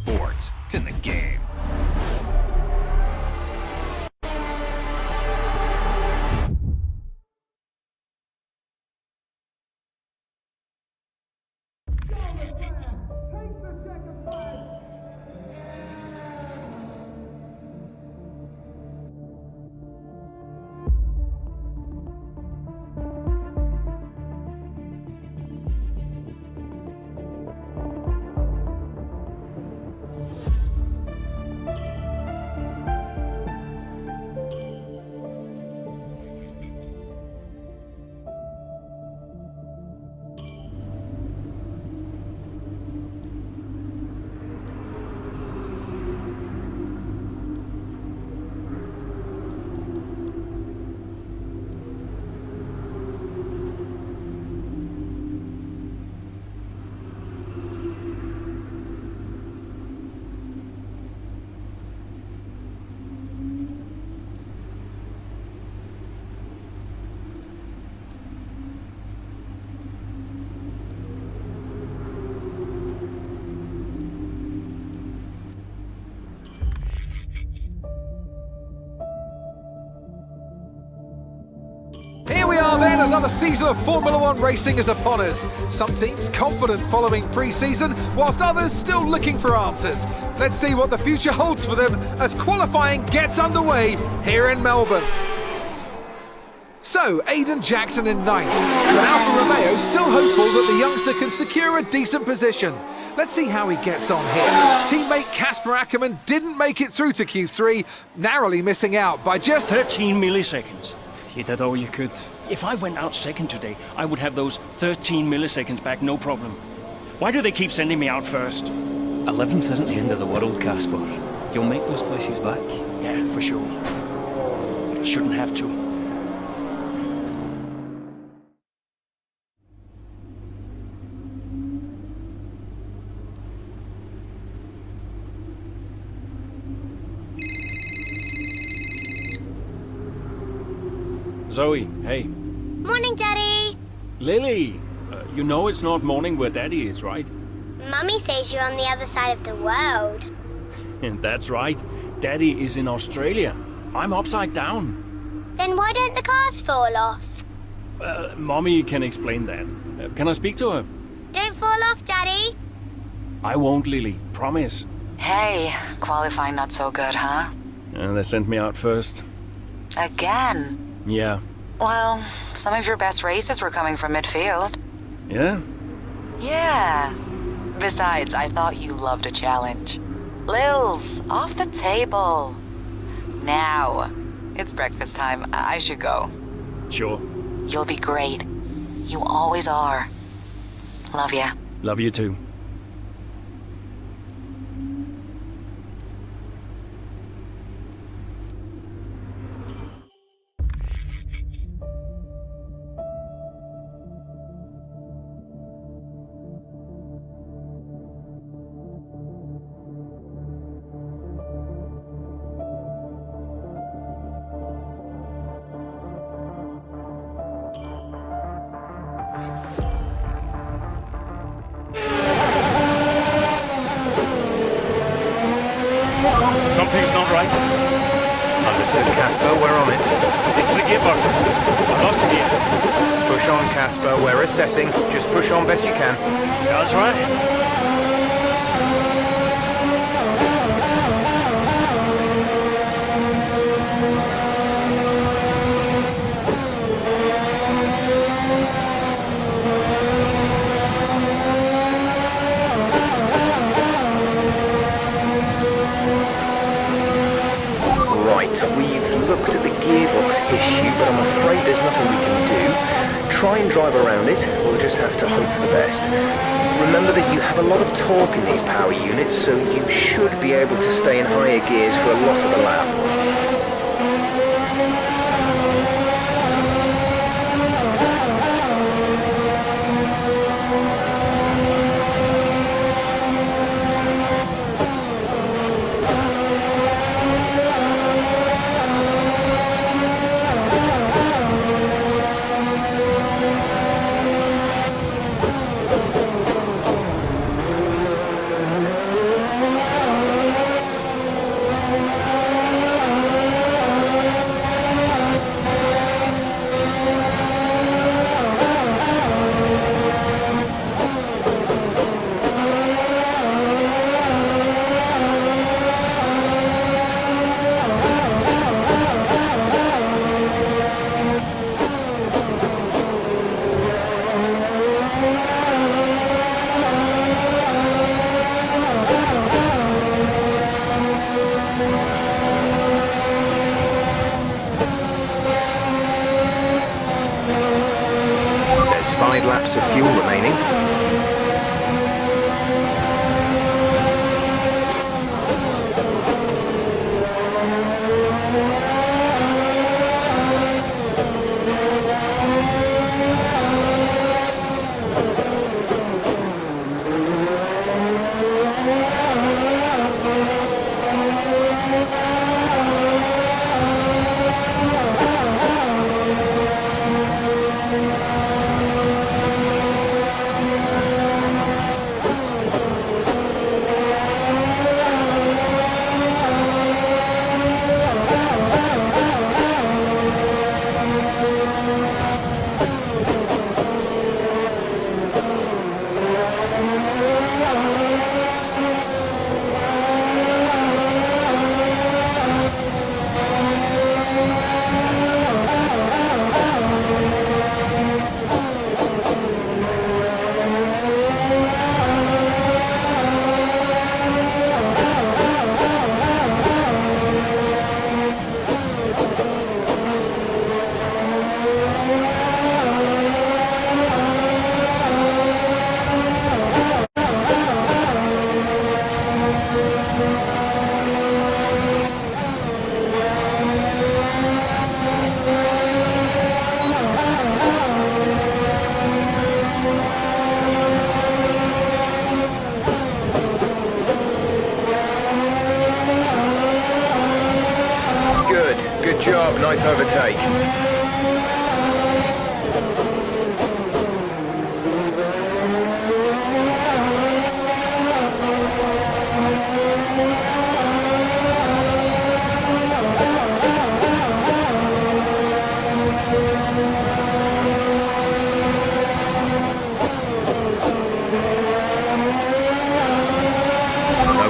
sports. It's in the game. Here we are then, another season of Formula One racing is upon us. Some teams confident following pre-season, whilst others still looking for answers. Let's see what the future holds for them as qualifying gets underway here in Melbourne. So, Aiden Jackson in ninth, but Alfa Romeo still hopeful that the youngster can secure a decent position. Let's see how he gets on here. Teammate Casper Akkerman didn't make it through to Q3, narrowly missing out by just 13 milliseconds. You did all you could. If I went out second today, I would have those 13 milliseconds back, no problem. Why do they keep sending me out first? 11th isn't the end of the world, Casper. You'll make those places back. Yeah, for sure. But I shouldn't have to. Zoe, hey. Morning, Daddy. Lily, you know it's not morning where Daddy is, right? Mummy says you're on the other side of the world. That's right. Daddy is in Australia. I'm upside down. Then why don't the cars fall off? Mommy can explain that. Can I speak to her? Don't fall off, Daddy. I won't, Lily. Promise. Hey, qualifying not so good, huh? They sent me out first. Again? Yeah. Well, some of your best races were coming from midfield. Yeah? Yeah. Besides, I thought you loved a challenge. Lils, off the table. Now, it's breakfast time. I should go. Sure. You'll be great. You always are. Love ya. Love you too. Something's not right. Understood, Casper. We're on it. It's the gear button. I lost the gear. Push on, Casper. We're assessing. Just push on best you can. Yeah, that's right. We've looked at the gearbox issue, but I'm afraid there's nothing we can do. Try and drive around it, we'll just have to hope for the best. Remember that you have a lot of torque in these power units, so you should be able to stay in higher gears for a lot of the lap. 5 laps of fuel remaining. Good job, nice overtake.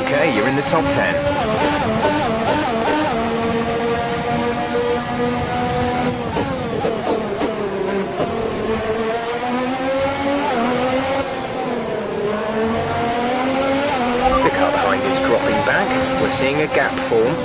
Okay, you're in the top 10. We're seeing a gap form.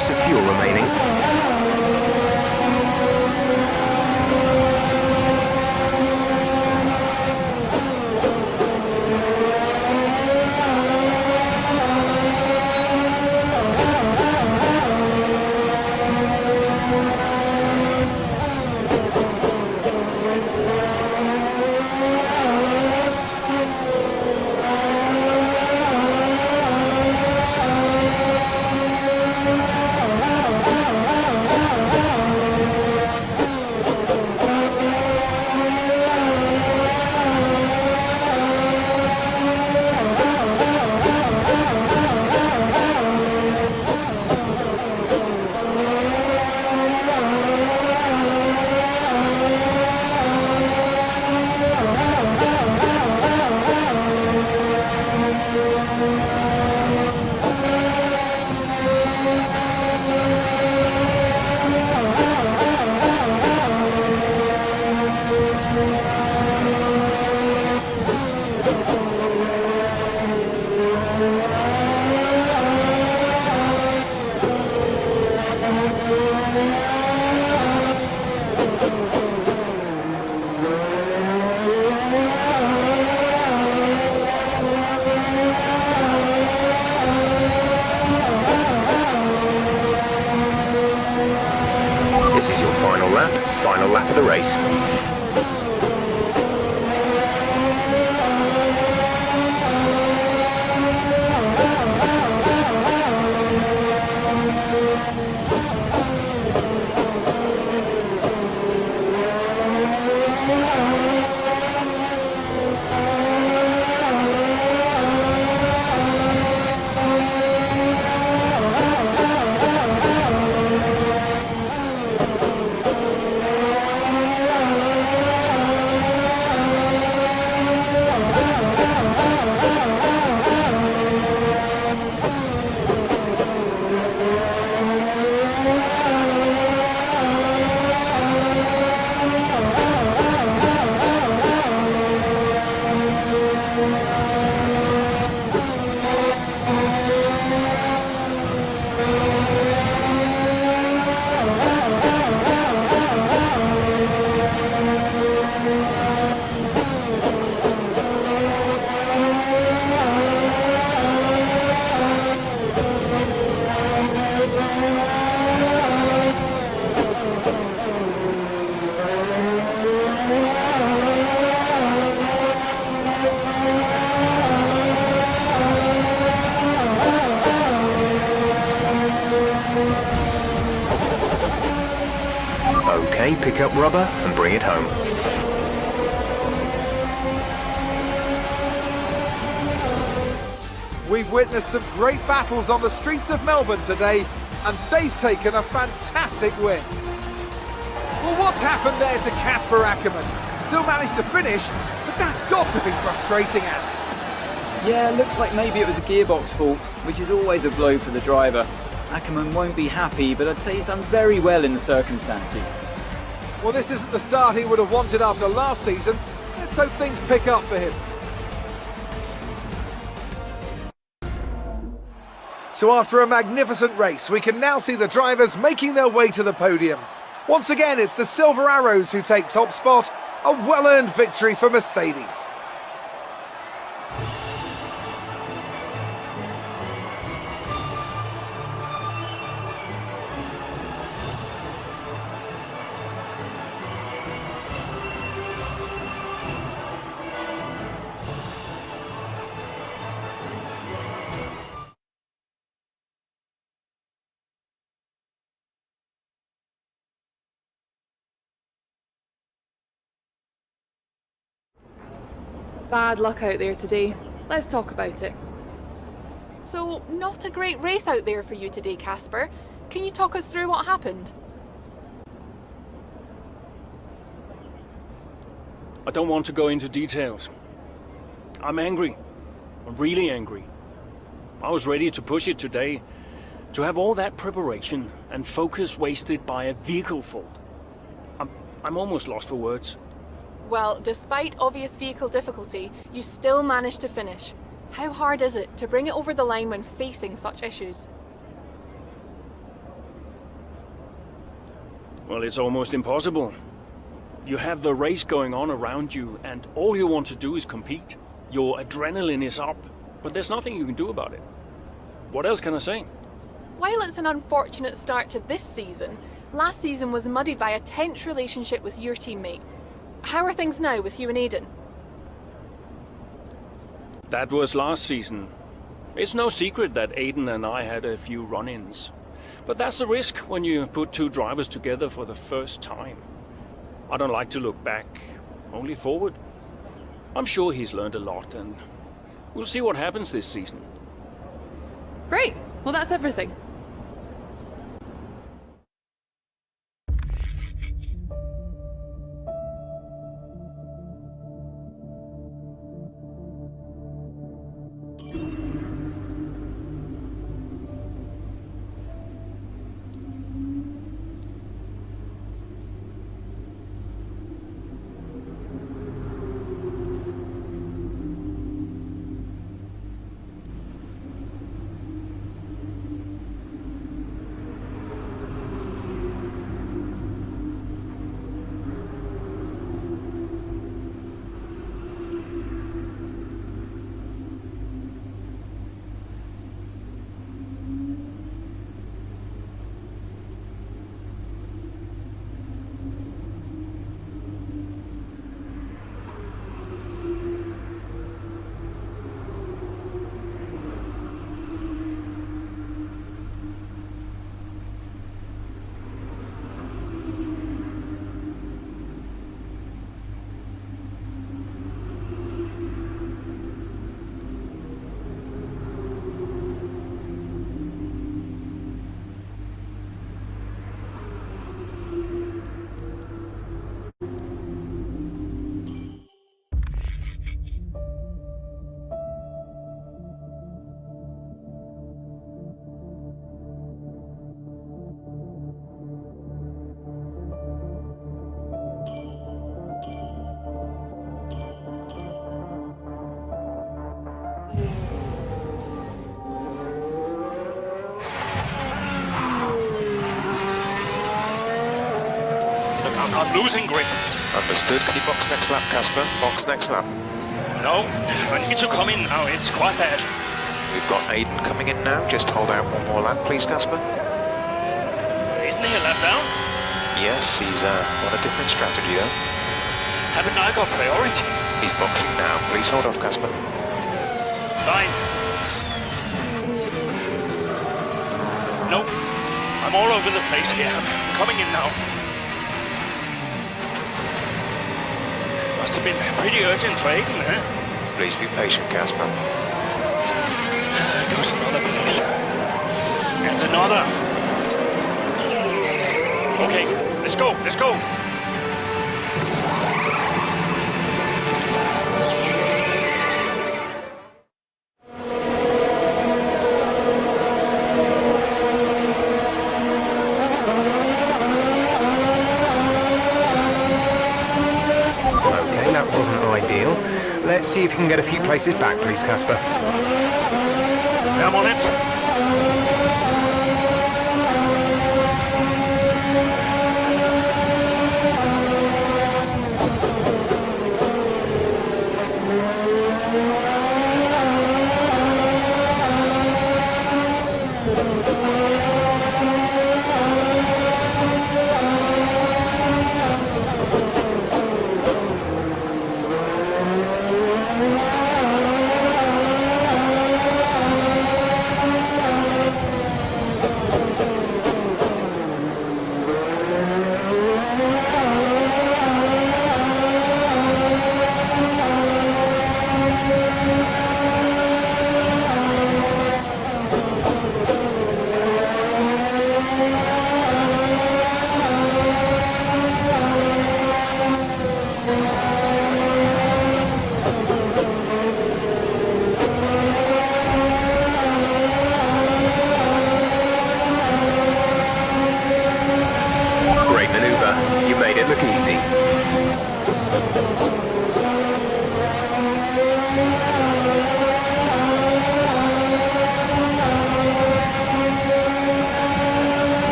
Of fuel remaining. Final lap of the race. pick up rubber and bring it home. We've witnessed some great battles on the streets of Melbourne today, and they've taken a fantastic win. Well, what's happened there to Casper Akkermanovi? Still managed to finish, but that's got to be frustrating, Ant. Yeah, looks like maybe it was a gearbox fault, which is always a blow for the driver. Ackerman won't be happy, but I'd say he's done very well in the circumstances. Well, this isn't the start he would have wanted after last season. Let's hope things pick up for him. So after a magnificent race, we can now see the drivers making their way to the podium. Once again, it's the Silver Arrows who take top spot, a well-earned victory for Mercedes. Bad luck out there today. Let's talk about it. So, not a great race out there for you today, Casper. Can you talk us through what happened? I don't want to go into details. I'm angry. I'm really angry. I was ready to push it today. To have all that preparation and focus wasted by a vehicle fault. I'm almost lost for words. Well, despite obvious vehicle difficulty, you still managed to finish. How hard is it to bring it over the line when facing such issues? Well, it's almost impossible. You have the race going on around you, and all you want to do is compete. Your adrenaline is up, but there's nothing you can do about it. What else can I say? While it's an unfortunate start to this season, last season was muddied by a tense relationship with your teammate. How are things now with you and Aiden? That was last season. It's no secret that Aiden and I had a few run-ins. But that's the risk when you put two drivers together for the first time. I don't like to look back, only forward. I'm sure he's learned a lot, and we'll see what happens this season. Great. Well, that's everything. I'm losing grip. Understood. Can you box next lap, Casper? Box next lap. No, I need to come in now. It's quite bad. We've got Aiden coming in now. Just hold out one more lap, please, Casper. Isn't he a lap down? Yes, he's on a different strategy, though. Haven't I got priority? He's boxing now. Please hold off, Casper. Fine. Nope. I'm all over the place here. I'm coming in now. Must have been pretty urgent for Aiden, huh? Please be patient, Casper. There goes another place. And another. Okay, let's go, let's go. Okay, that wasn't ideal. Let's see if you can get a few places back, please, Casper. I'm on it.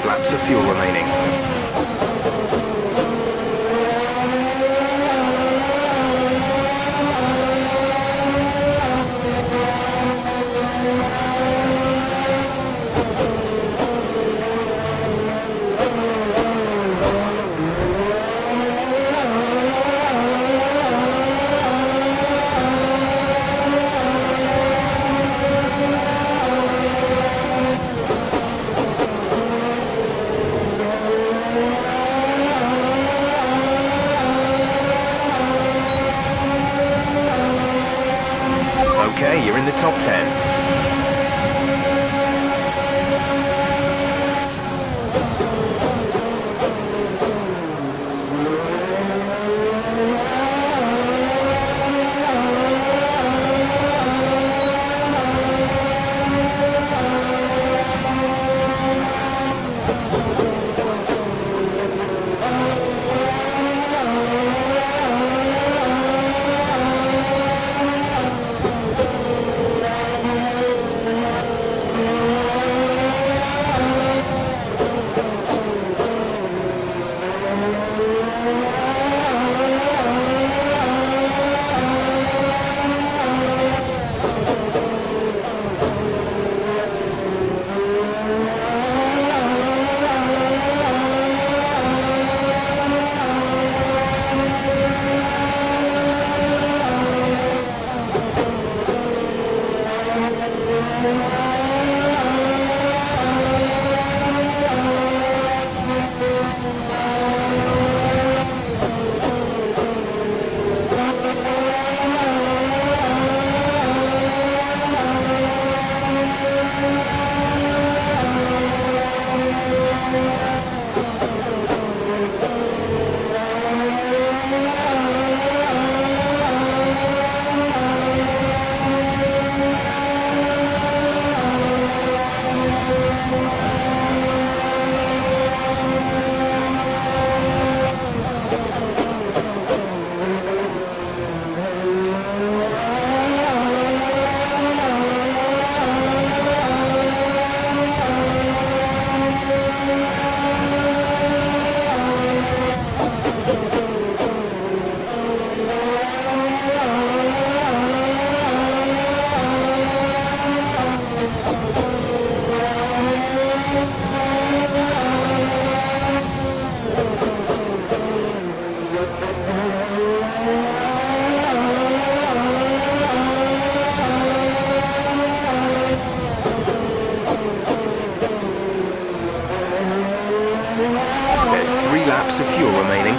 Laps of fuel remaining. Okay, you're in the top 10. laps of fuel remaining.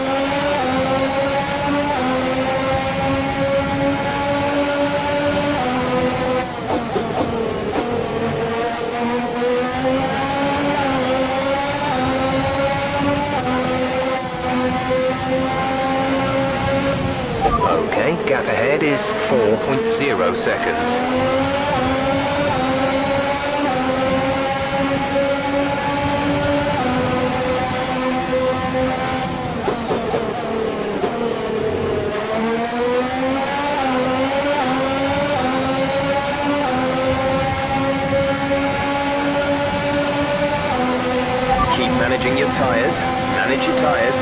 Okay, gap ahead is 4.0 seconds. Keep managing your tyres. Manage your tyres.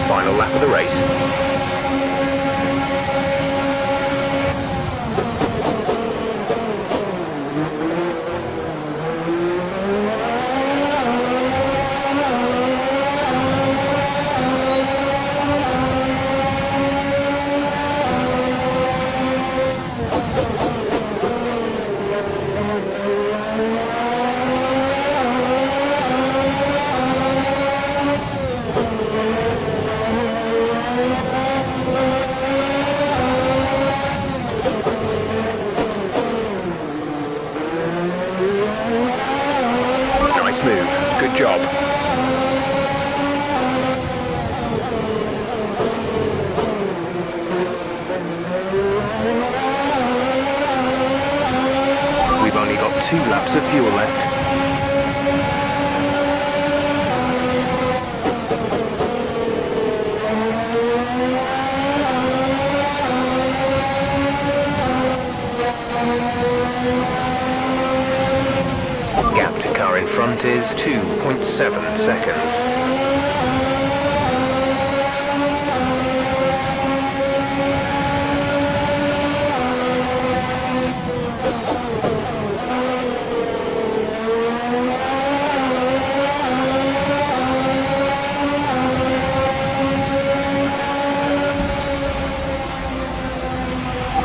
Final lap of the race. Nice move. Good job. We've only got 2 laps of fuel left. Gap to car in front is 2.7 seconds.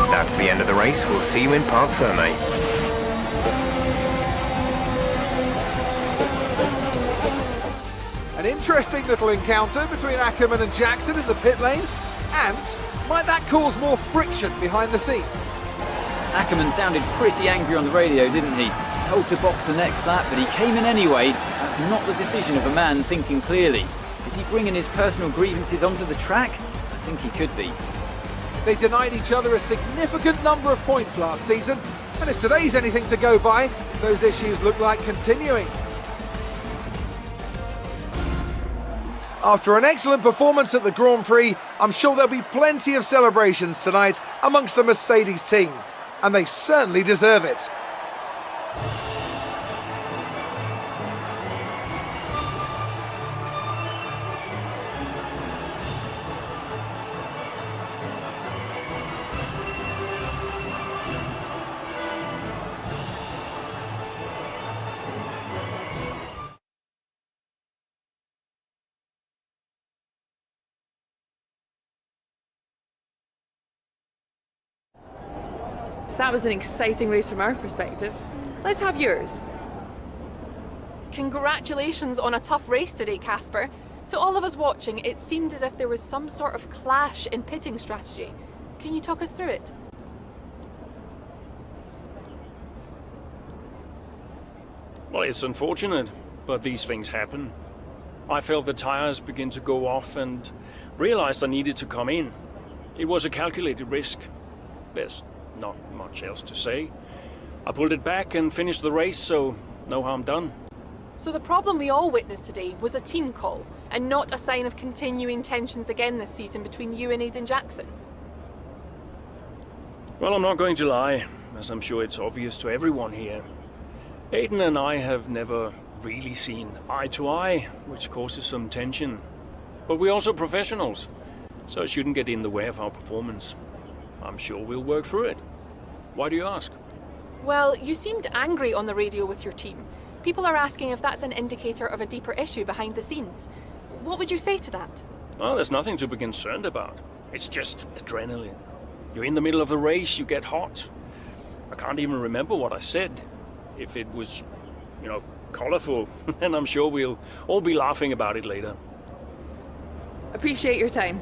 That's the end of the race. We'll see you in Parc Fermé. An interesting little encounter between Akkerman and Jackson in the pit lane, and might that cause more friction behind the scenes? Akkerman sounded pretty angry on the radio, didn't he? Told to box the next lap, but he came in anyway. That's not the decision of a man thinking clearly. Is he bringing his personal grievances onto the track? I think he could be. They denied each other a significant number of points last season, and if today's anything to go by, those issues look like continuing. After an excellent performance at the Grand Prix, I'm sure there'll be plenty of celebrations tonight amongst the Mercedes team, and they certainly deserve it. So that was an exciting race from our perspective. Let's have yours. Congratulations on a tough race today, Casper. To all of us watching, it seemed as if there was some sort of clash in pitting strategy. Can you talk us through it? Well, it's unfortunate, but these things happen. I felt the tires begin to go off and realized I needed to come in. It was a calculated risk. There's not much else to say. I pulled it back and finished the race, so no harm done. So the problem we all witnessed today was a team call, and not a sign of continuing tensions again this season between you and Aiden Jackson. Well, I'm not going to lie, as I'm sure it's obvious to everyone here. Aiden and I have never really seen eye to eye, which causes some tension. But we're also professionals, so it shouldn't get in the way of our performance. I'm sure we'll work through it. Why do you ask? Well, you seemed angry on the radio with your team. People are asking if that's an indicator of a deeper issue behind the scenes. What would you say to that? Well, there's nothing to be concerned about. It's just adrenaline. You're in the middle of the race, you get hot. I can't even remember what I said. If it was, colorful, then I'm sure we'll all be laughing about it later. Appreciate your time.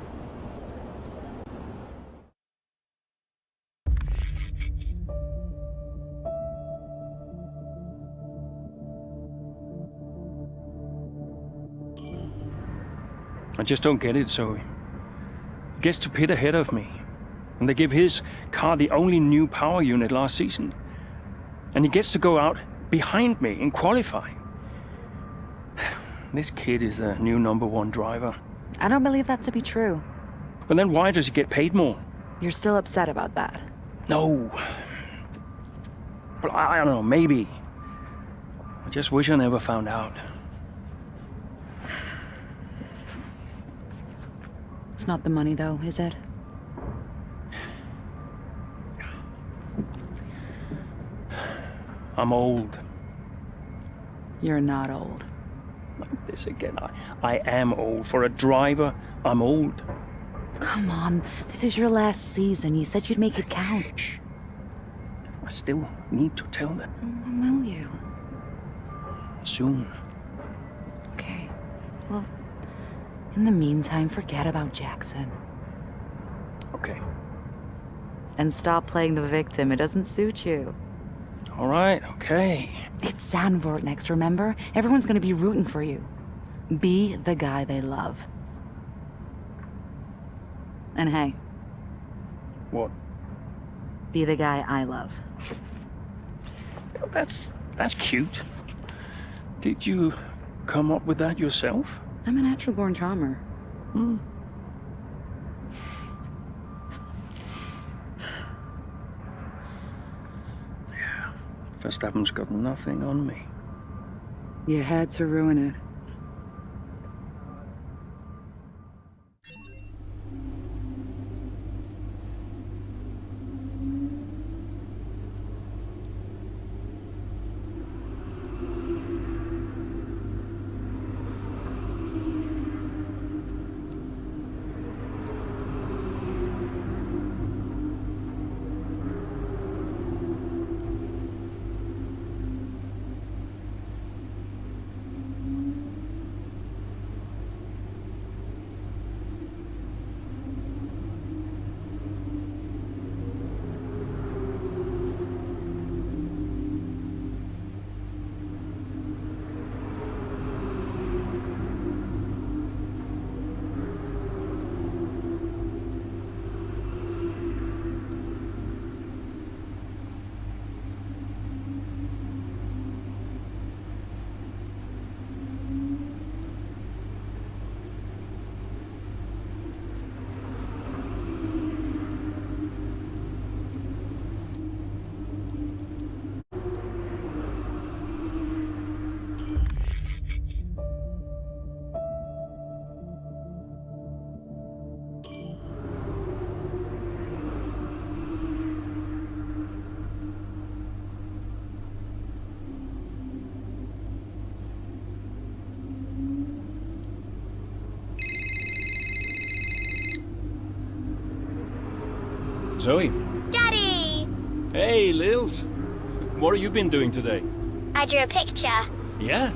I just don't get it, Zoe. He gets to pit ahead of me, and they give his car the only new power unit last season. And he gets to go out behind me in qualifying. This kid is the new #1 driver. I don't believe that to be true. But then why does he get paid more? You're still upset about that? No. But I don't know, maybe. I just wish I never found out. It's not the money, though, is it? I'm old. You're not old. Like this again. I am old. For a driver, I'm old. Come on, this is your last season. You said you'd make it count. I still need to tell them. When will you? Soon. Okay. Well, in the meantime, forget about Jackson. Okay. And stop playing the victim. It doesn't suit you. All right, okay. It's Zandvoort next, remember? Everyone's gonna be rooting for you. Be the guy they love. And hey. What? Be the guy I love. That's cute. Did you come up with that yourself? I'm a natural-born charmer. Yeah. Verstappen's got nothing on me. You had to ruin it. Zoe? Daddy! Hey, Lils. What have you been doing today? I drew a picture. Yeah?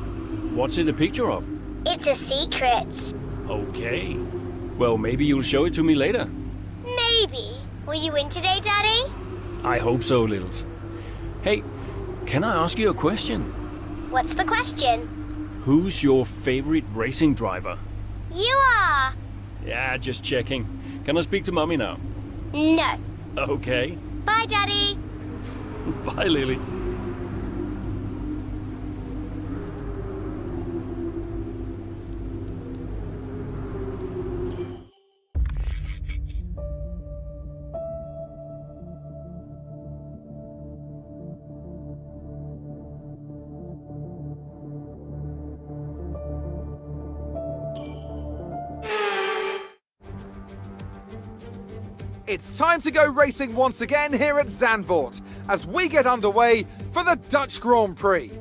What's it a picture of? It's a secret. Okay. Well, maybe you'll show it to me later. Maybe. Will you win today, Daddy? I hope so, Lils. Hey, can I ask you a question? What's the question? Who's your favorite racing driver? You are. Yeah, just checking. Can I speak to Mommy now? No. Okay. Bye, Daddy. Bye, Lily. It's time to go racing once again here at Zandvoort as we get underway for the Dutch Grand Prix.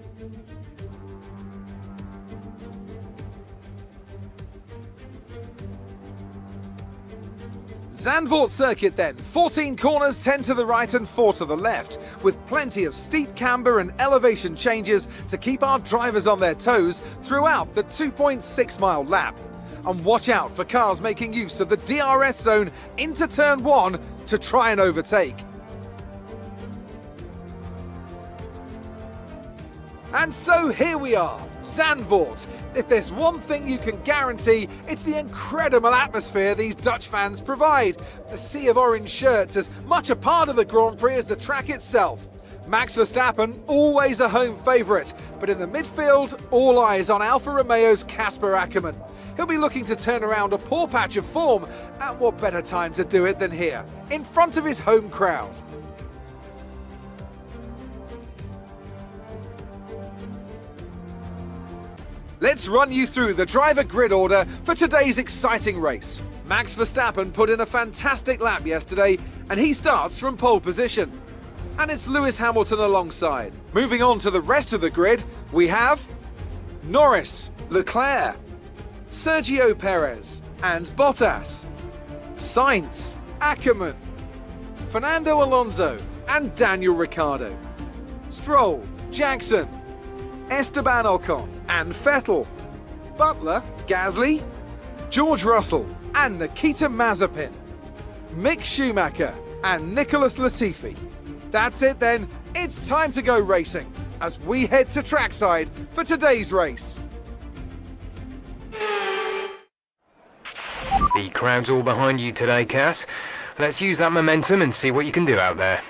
Zandvoort circuit then, 14 corners, 10 to the right and 4 to the left, with plenty of steep camber and elevation changes to keep our drivers on their toes throughout the 2.6 mile lap. And watch out for cars making use of the DRS zone into turn 1 to try and overtake. And so here we are, Zandvoort. If there's one thing you can guarantee, it's the incredible atmosphere these Dutch fans provide. The sea of orange shirts as much a part of the Grand Prix as the track itself. Max Verstappen, always a home favourite, but in the midfield, all eyes on Alfa Romeo's Casper Akkerman. He'll be looking to turn around a poor patch of form, and what better time to do it than here, in front of his home crowd. Let's run you through the driver grid order for today's exciting race. Max Verstappen put in a fantastic lap yesterday, and he starts from pole position. And it's Lewis Hamilton alongside. Moving on to the rest of the grid, we have Norris, Leclerc, Sergio Perez and Bottas, Sainz, Ackerman, Fernando Alonso and Daniel Ricciardo, Stroll, Jackson, Esteban Ocon and Vettel, Butler, Gasly, George Russell and Nikita Mazepin, Mick Schumacher and Nicholas Latifi. That's it then, it's time to go racing as we head to trackside for today's race. The crowd's all behind you today, Cass. Let's use that momentum and see what you can do out there.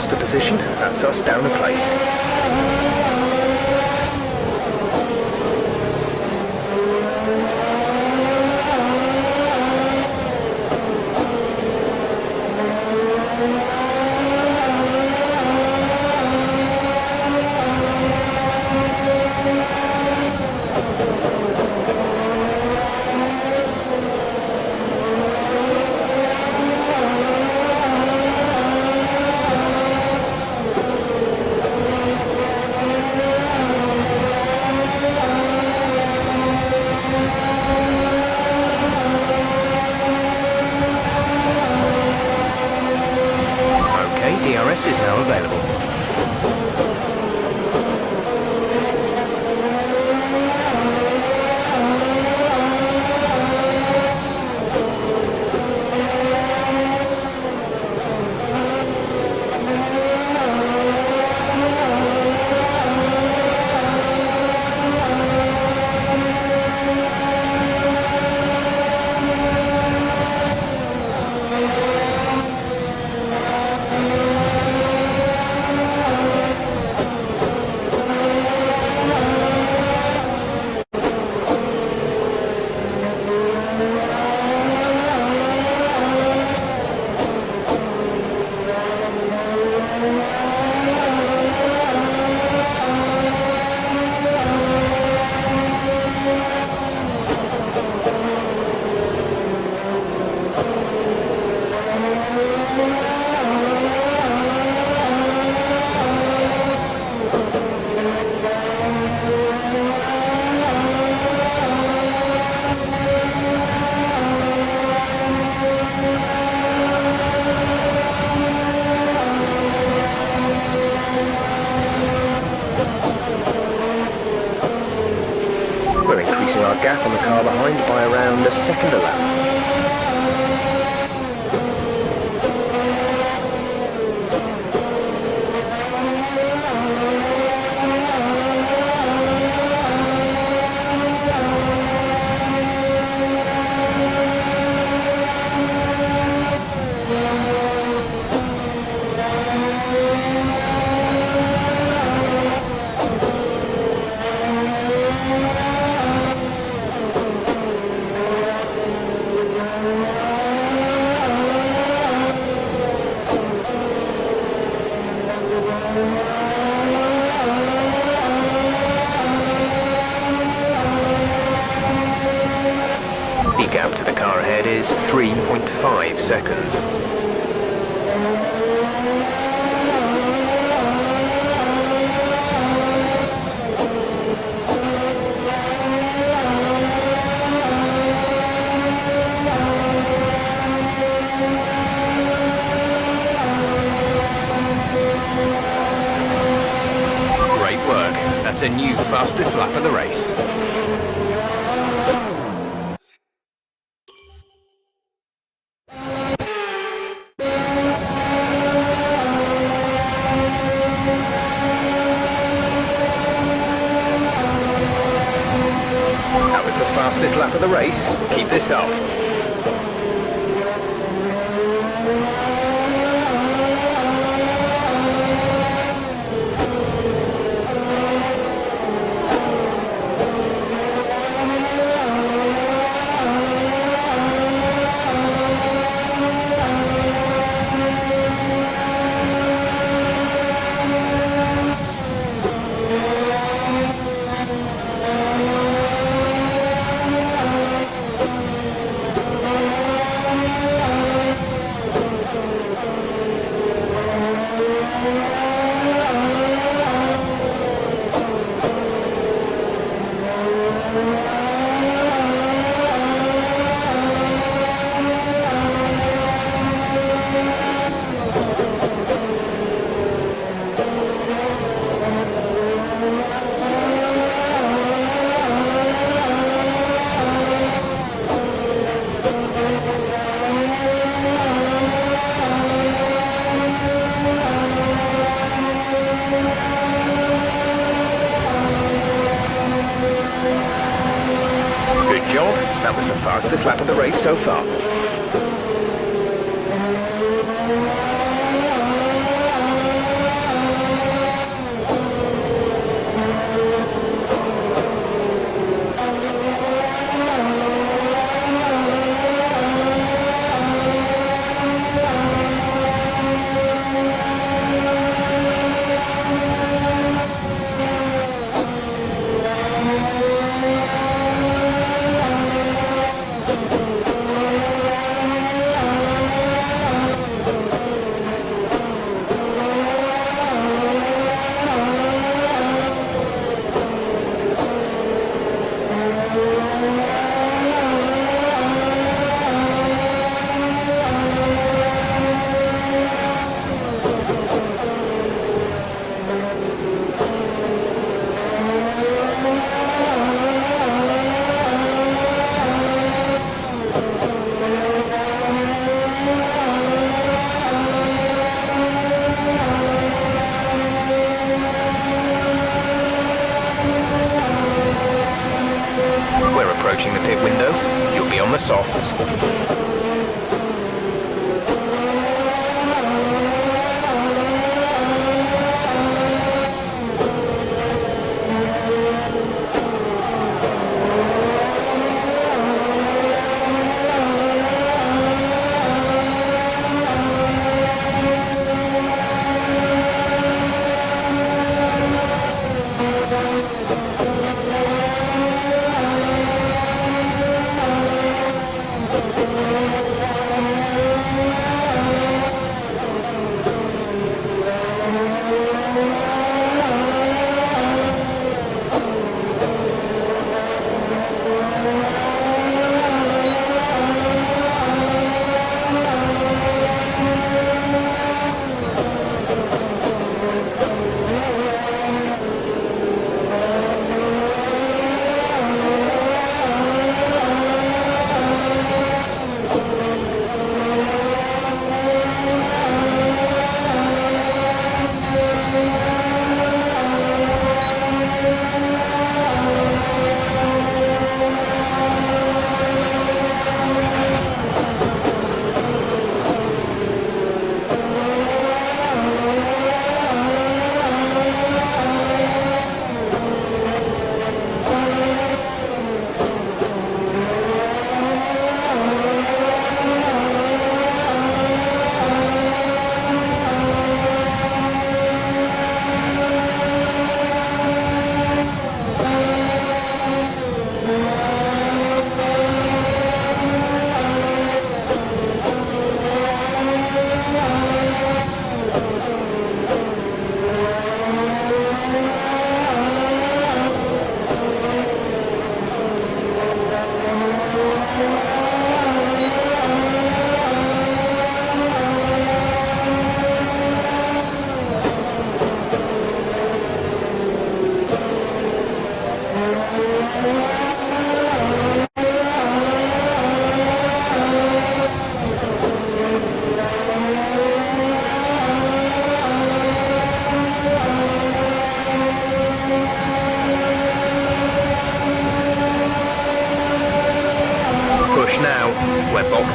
lost the position. That's us down a place. DRS is now available. We're increasing our gap on the car behind by around a second a lap. The gap to the car ahead is 3.5 seconds. Great work. That's a new fastest lap of the race. That was the fastest lap of the race. Keep this up. Good job. That was the fastest lap of the race so far.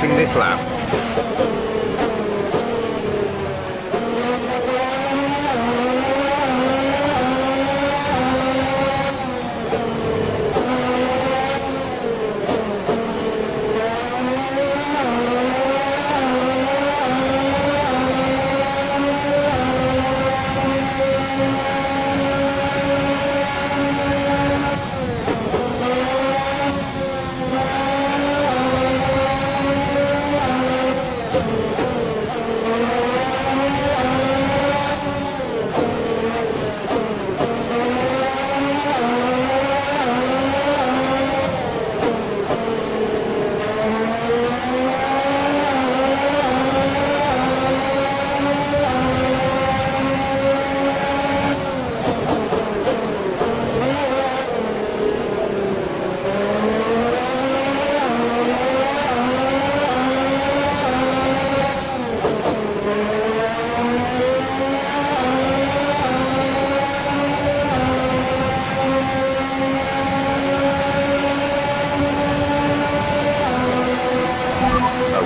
racing this lap.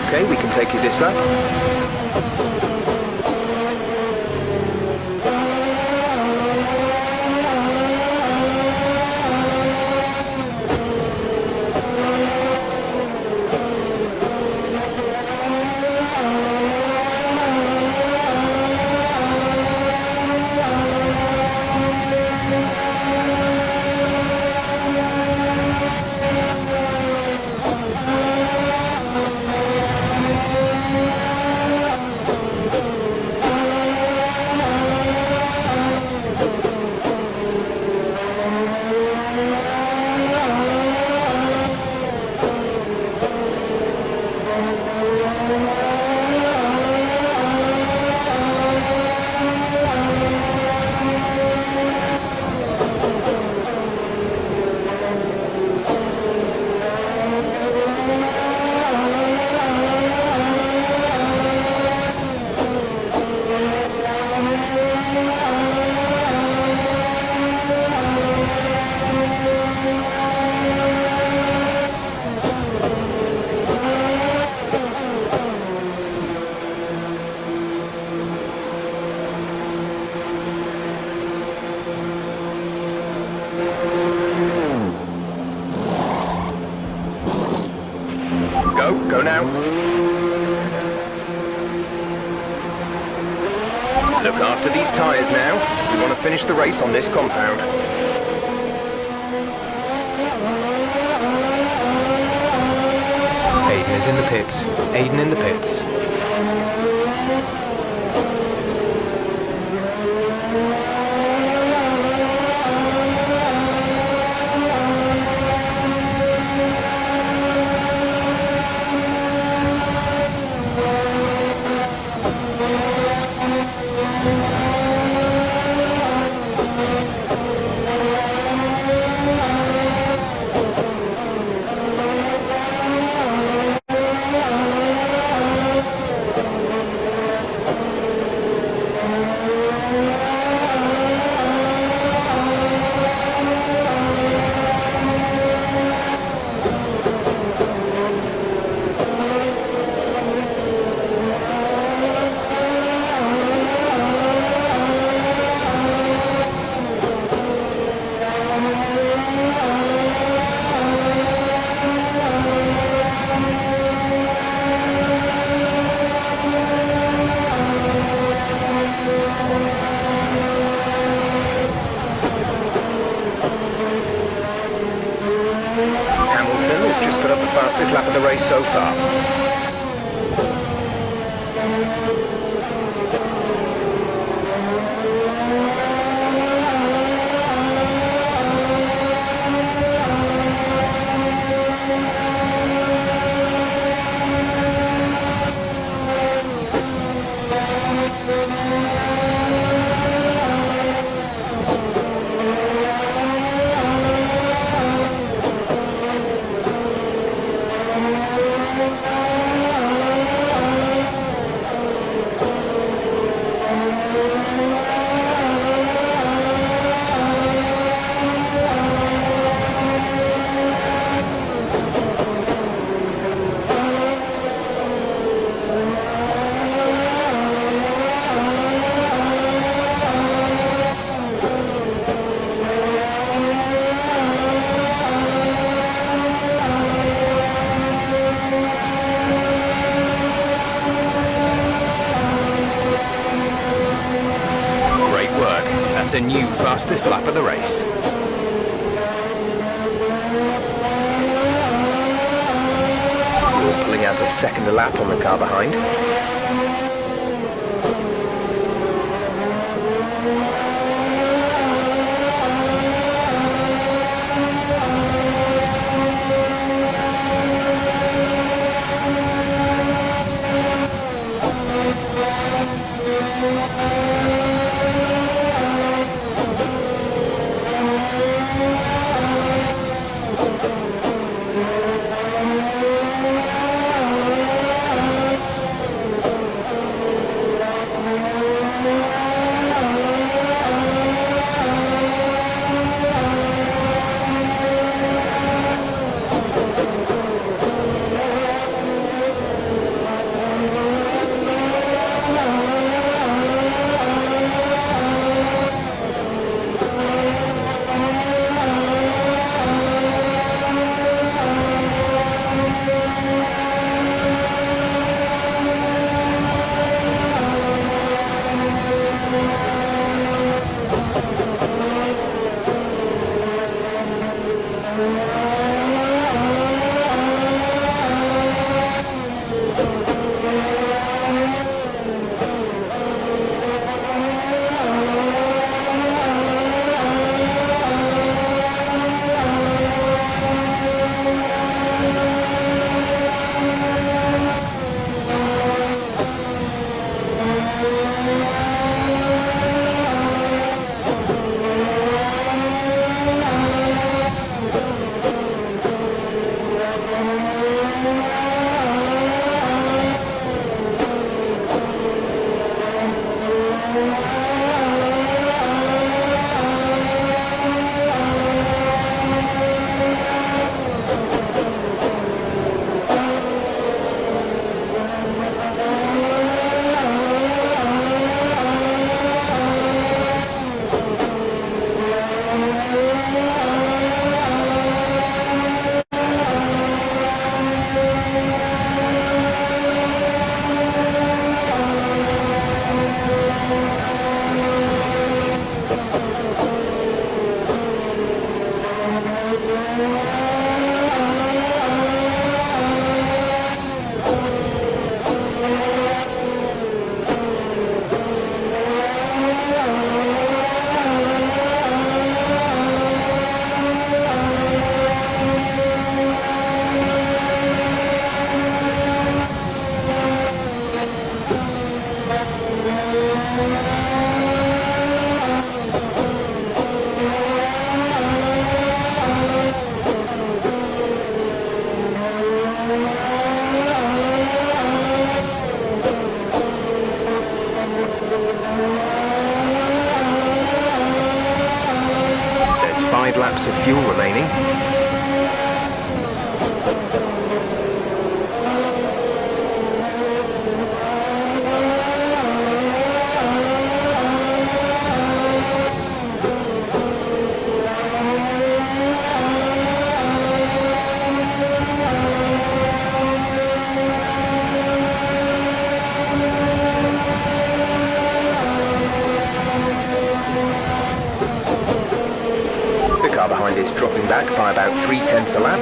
Okay, we can take you this lap. Go now. Look after these tyres now. We want to finish the race on this compound. Aiden is in the pits. Aiden in the pits. Fastest lap of the race so far. That's a new fastest lap of the race. You're pulling out a second a lap on the car behind. There's 5 laps of fuel remaining. Behind is dropping back by about 3/10 a lap.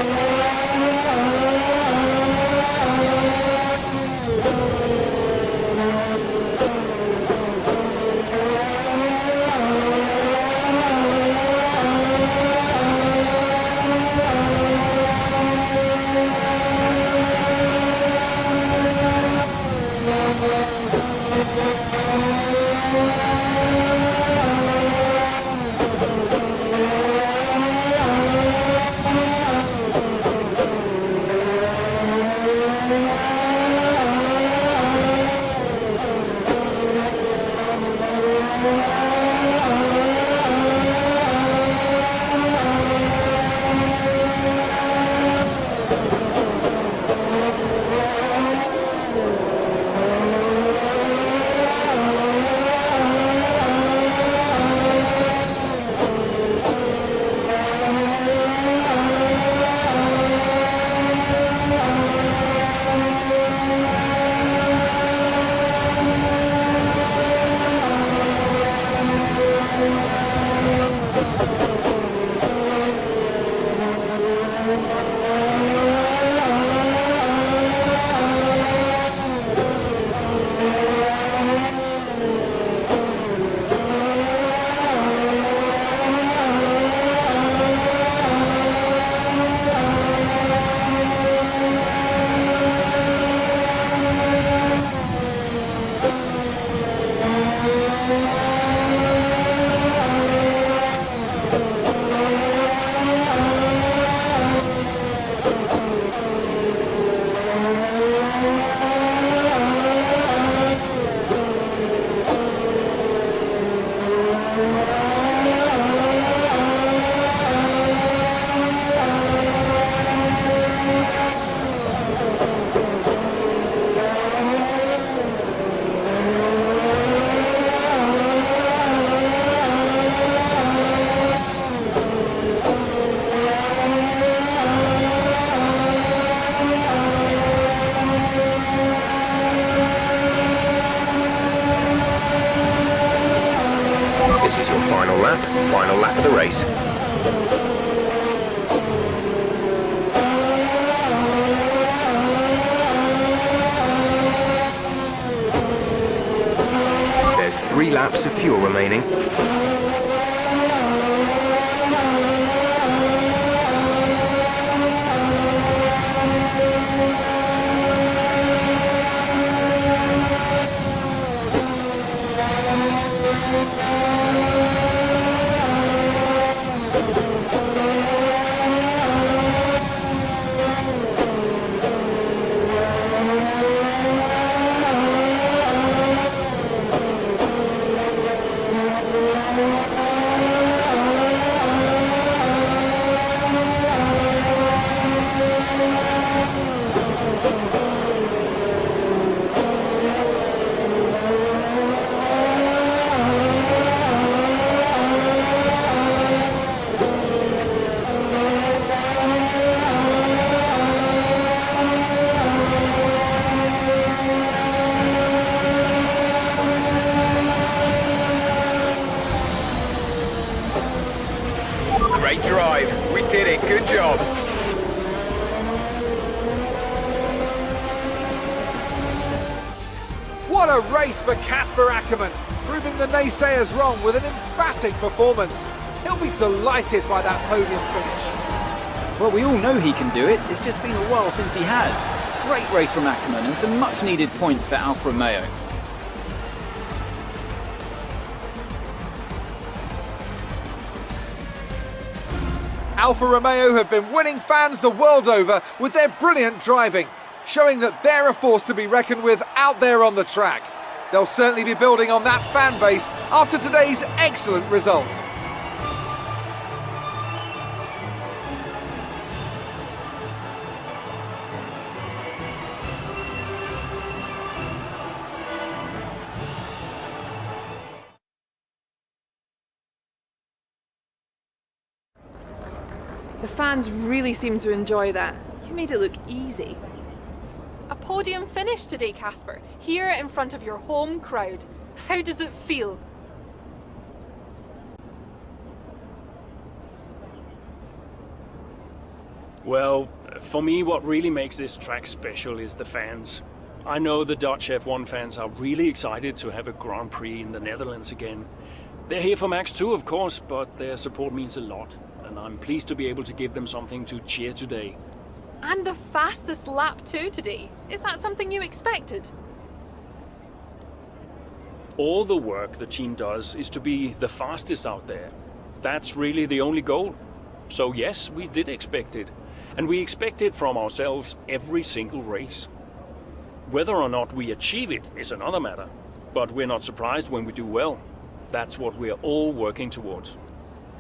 lap, final lap of the race. There's 3 laps of fuel remaining. Great drive. We did it. Good job. What a race for Casper Akkerman, proving the naysayers wrong with an emphatic performance. He'll be delighted by that podium finish. Well, we all know he can do it. It's just been a while since he has. Great race from Akkerman and some much needed points for Alfa Romeo. Alfa Romeo have been winning fans the world over with their brilliant driving, showing that they're a force to be reckoned with out there on the track. They'll certainly be building on that fan base after today's excellent result. The fans really seem to enjoy that. You made it look easy. A podium finish today, Casper, here in front of your home crowd. How does it feel? Well, for me, what really makes this track special is the fans. I know the Dutch F1 fans are really excited to have a Grand Prix in the Netherlands again. They're here for Max 2, of course, but their support means a lot, and I'm pleased to be able to give them something to cheer today. And the fastest lap too today. Is that something you expected? All the work the team does is to be the fastest out there. That's really the only goal. So yes, we did expect it. And we expect it from ourselves every single race. Whether or not we achieve it is another matter. But we're not surprised when we do well. That's what we're all working towards.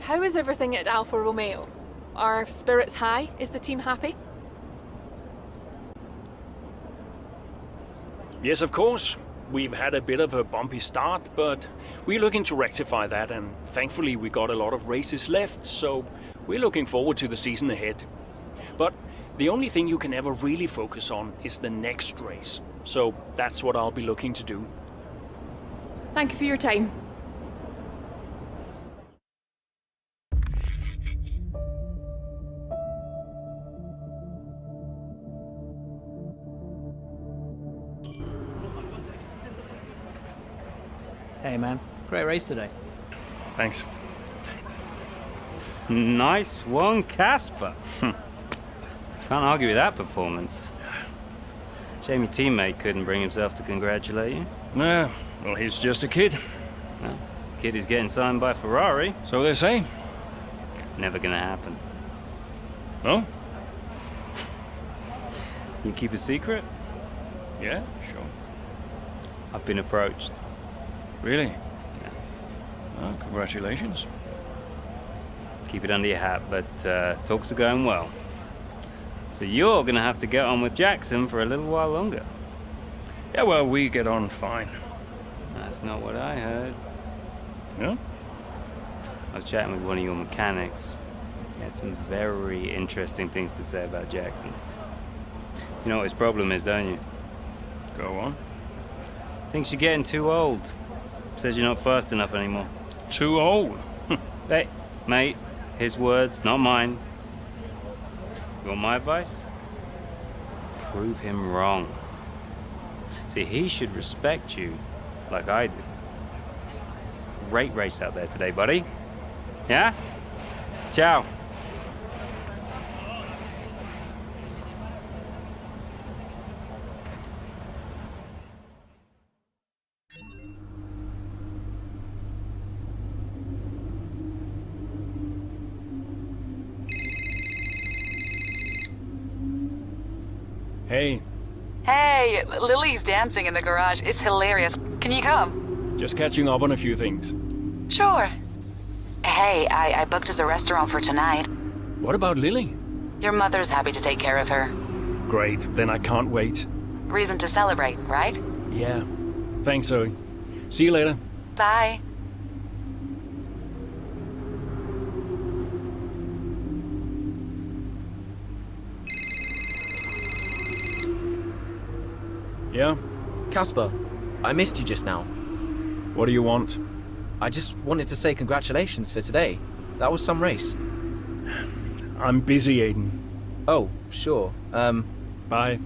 How is everything at Alfa Romeo? Are spirits high? Is the team happy? Yes, of course. We've had a bit of a bumpy start, but we're looking to rectify that, and thankfully we got a lot of races left, so we're looking forward to the season ahead. But the only thing you can ever really focus on is the next race, so that's what I'll be looking to do. Thank you for your time. Hey man, great race today. Thanks. Nice one, Casper. Can't argue with that performance. Shame your teammate couldn't bring himself to congratulate you. Nah, well, he's just a kid. Well, kid who's getting signed by Ferrari. So they say. Never gonna happen. No? You keep a secret? Yeah, sure. I've been approached. Really? Yeah. Well, congratulations. Keep it under your hat, but talks are going well. So you're gonna have to get on with Jackson for a little while longer. Yeah, well, we get on fine. That's not what I heard. No? I was chatting with one of your mechanics. He had some very interesting things to say about Jackson. You know what his problem is, don't you? Go on. Thinks you're getting too old. Says you're not fast enough anymore. Too old? Hey, mate, his words, not mine. You want my advice? Prove him wrong. See, he should respect you like I do. Great race out there today, buddy. Yeah? Ciao. Hey, Hey, Lily's dancing in the garage. It's hilarious. Can you come? just catching up on a few things. Sure. Hey, I booked us a restaurant for tonight. What about Lily? Your mother's happy to take care of her. Great, then I can't wait. Reason to celebrate, right? Yeah. Thanks, Zoe. See you later. Bye. Yeah? Casper, I missed you just now. What do you want? I just wanted to say congratulations for today. That was some race. I'm busy, Aiden. Oh, sure. Bye.